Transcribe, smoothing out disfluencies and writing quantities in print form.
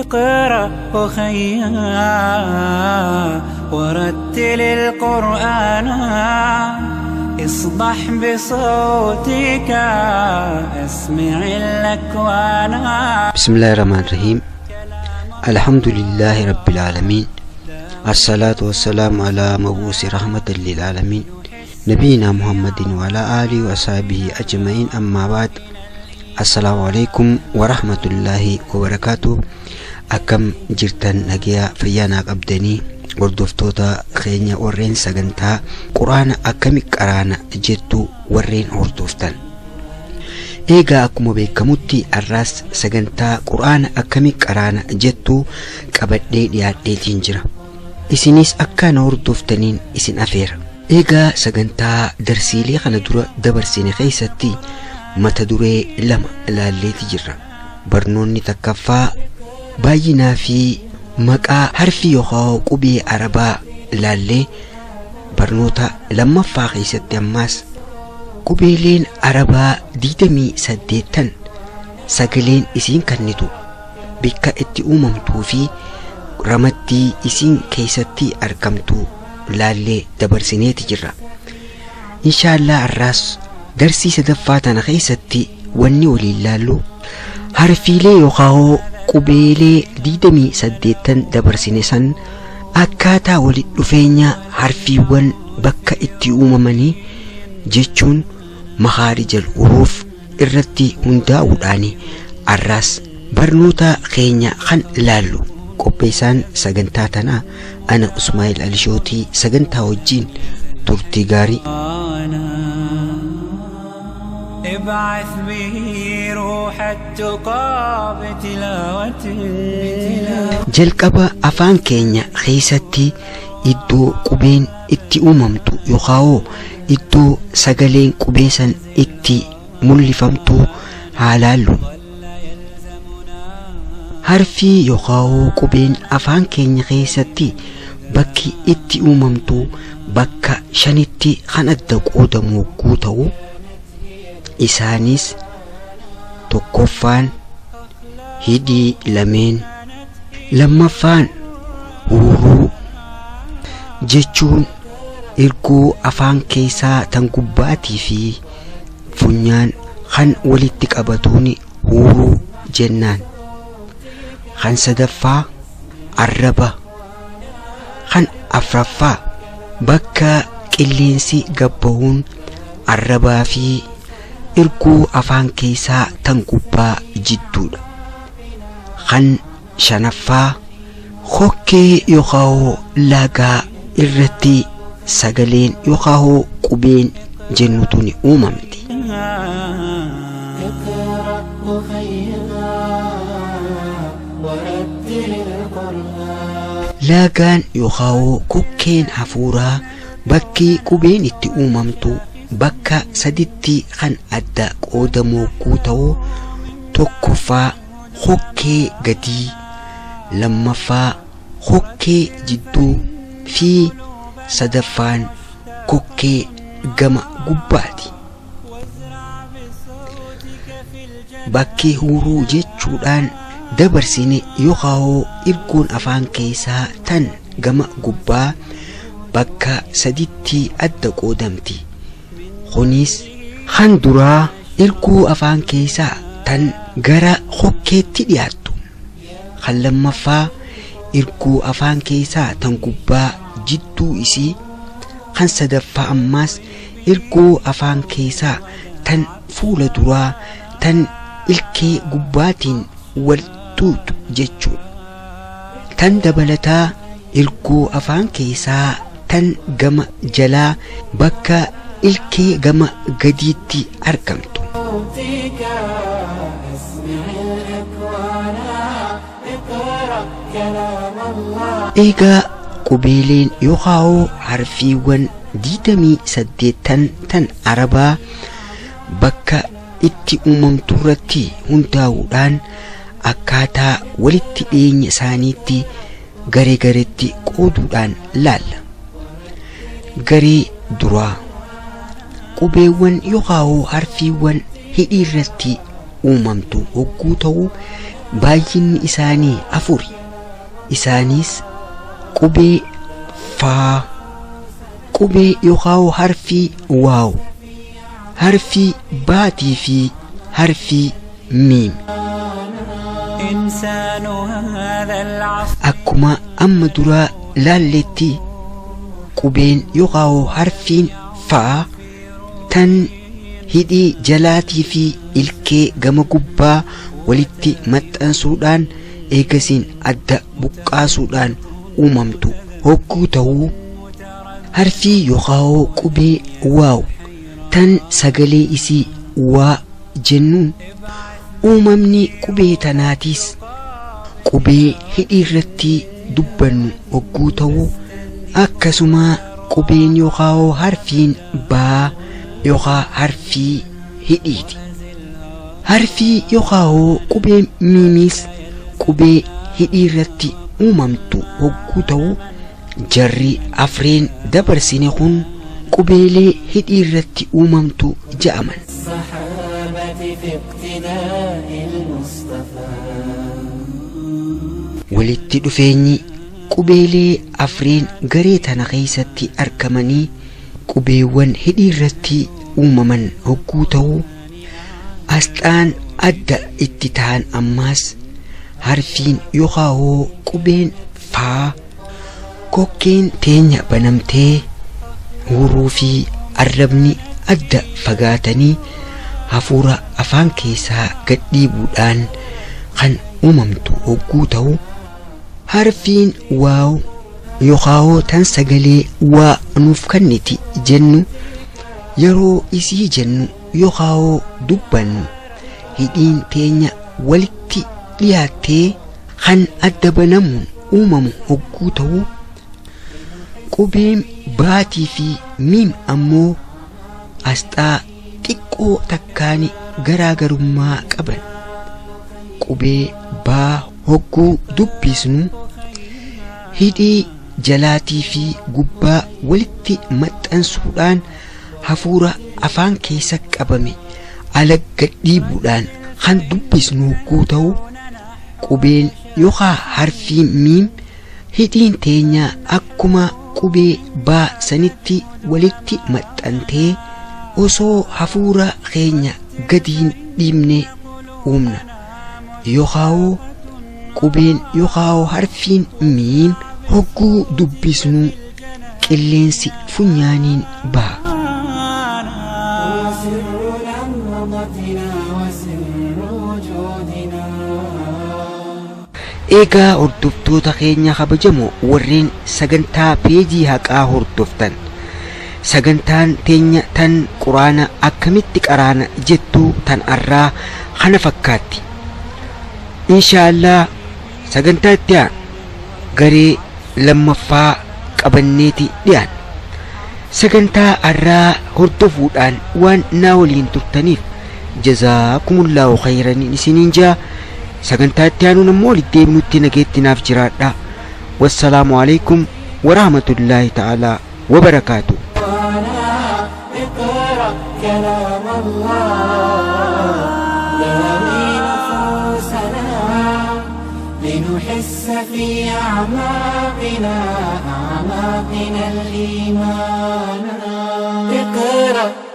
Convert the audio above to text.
اقرأ أخيا ورتل القرآن اصبح بصوتك اسمع الأكوان. بسم الله الرحمن الرحيم. الحمد لله رب العالمين، الصلاة والسلام على مبعوث رحمة للعالمين نبينا محمد وعلى آله وصحبه أجمعين. أما بعد، السلام عليكم ورحمة الله وبركاته. أكم جرتن نجيا فيانا قبدني وردفتوتا خينيا ورين سجنتا قرآن أكمي قرانا جتو ورين وردفتن. إيجا أكمو بيكموتي الراس سجنتا قرآن أكمي قرانا جتو قبدي ديادي تنجرا إسينيس أكا وردفتنين إسين أفير. إيجا سجنتا درسيلي خانا درا دبرسيني خيستي متى دري لما لالي تجرا برنوني تكفى باينا في مقا حرفي يوخاو قبي عربا لالي برنوتا لما فاقي ستماس قبيلين عربا ديدمي سديتن ساقلين إسين كنتو بكا اتي أممتو في رمتي إسين كيستي أركمتو لالي دبرسيني تجرا إن شاء الله. الراس درسي سدفاتنا خيستي واني وليلالو حرفيلي يوخاو قبيلي ديدمي سديتن دبرسينيسان أكاتا ولد دفينيا حرفيوان بكا اتي أممني جيشون مخارج الحروف الرتي هنداوداني. الراس برنوتا خينيا خن لالو قبيسان سجنتاتنا أنا اسماعيل الشوتي سجنتا وجين ترتيغاري. ابعث به روح التقى بتلاوته. جلقبا أفان كينيا خيستي إدو قبين إتي أممتو يخاو إدو سجلين قبيسا إتي ملفمتو حلالو. حرفي يخاو قبين أفان كينيا خيستي بكي إتي أممتو بكا شنتي خندق قدمو قوتو إسانيس توقفان هدي لمن لما فان ورو جيشون إركو أفان كيسا تنقباتي في فنيان خان ولدتك أبطوني ورو جنان خان سدفا عربا خان أفرفا بكا كلينسي قبهون عربا في إركو أفان كيسا تنقبا جدود خان شنفا خوكي يخاو لاغا إرتي ساقلين يخاو قبين جنوتوني أممتي. لاغان يخاو كوكين حفورا بكي قبين اتي أممتو بكا سدتي خان أدى قودمو كوتو توقفا خوكي قدي لما فا خوكي جدو في سدفان كوكي قمع قباتي بكي هورو جيتشودان دبرسيني يخاو إركون أفان كيسا تن قمع قبا بكا سدتي أدى قودمتي خونيس خان درا إركو أفان كيسا تن غرا خوكيتي دياتو. خان لما فا إركو أفان كيسا تن قبا جدو إسي. خان سدفا أماس إركو أفان كيسا تن فول درا تن إلكي قباتين والتوت جيتشو. تن دبلتا إركو أفان كيسا تن قم جلا بكا إلكي قم قديتي أركمتو. إيجا قبيلين يخاو حرفيوان ديدمي سديتن تن عربا بكا إتي أممتورتي هنداودان أكاتا ولتي دين سانيتي غري غريتي قودودان لال غري درا قبيوان يخاو حرفيوان هئيرتي أممتو وقوتو baay'inni isaanii afuri. Isaanis qubee faa, qubee yookaan harfii waaw, harfii baatii fi harfii miim. Akkuma amma duraa laalletti qubeen yookaan harfiin faa tan hidhii jalaatii fi ilkee gama gubbaa walitti maxxansuudhaan eegasiin adda buqqaasuudhaan uumamtu hogguu ta'uu, harfii yookaan qubee waaw tan sagalee isii waa jennuun uumamni qubee tanaatiis qubee hidhii irratti dubbannu hogguu ta'uu, akkasuma qubeen yookaan harfiin baa yookaan harfii hidhiiti. Harfii yookaan qubee miimiis qubee hidhii irratti uumamtu hogguu ta'uu, jarri afreen dabarsine kun qubeelee hidhii irratti uumamtu ja'aman. Walitti dhufeenyi qubeelee afreen garee tana keessatti argamanii qubeewwan hidhii irratti uumaman hogguu ta'uu, asxaan adda itti ta'an ammaas harfiin yookaan qubeen faa kokkeen teenya banamtee huruu fi arrabni adda fagaatanii hafuura afaan keessaa gadhiibuudhaan kan uumamtu hogguu ta'uu, harfiin waaw yookaan tan sagalee waa nuuf kenniti jennu yeroo isii jennu yookaan dubbannu hidhiin teenya walitti dhiyaattee kan adda banamuun uumamu hogguu ta'uu, qubeen baatii fi miim ammoo asxaa xiqqoo takkaani garaagarummaa qaban. Qubee baa hogguu dubbisnu hidhii jalaatii fi gubbaa walitti maxxansuudhaan hafuura afaan keessa qabame ala gadhiibuudhaan kan dubbisnu hogguu ta'uu, qubeen yookaan harfiin miim hidhiin teenya akkuma qubee baa sanitti walitti maxxantee osoo hafuura keenya gadiin dhiibne uumna. Yookaan qubeen yookaan harfiin miim hogguu dubbisnu qilleensi funyaaniin ba'a. Eegaa hordoftoota keenya kabajamoo warreen sagantaa peejii haqaa hordoftan, sagantaan teenya tan quraana akkamitti qaraana jettu tan arraa kana fakkaatti. Inshaallah sagantaa itti aanu garee lammaffaa qabanneeti dhiyaan. Sagantaa arraa hordofuudhaan waan naa waliin turtaniif jazaakumullahu khayran isiniin jaa. sagantaa itti aanuun ammoo walitti deebinutti nageetti naaf jiraadha. Wassalaamu alaikum warahmatullahi ta'ala wabarakaatuh. لنحس في أعماقنا الإيمان. اقرأ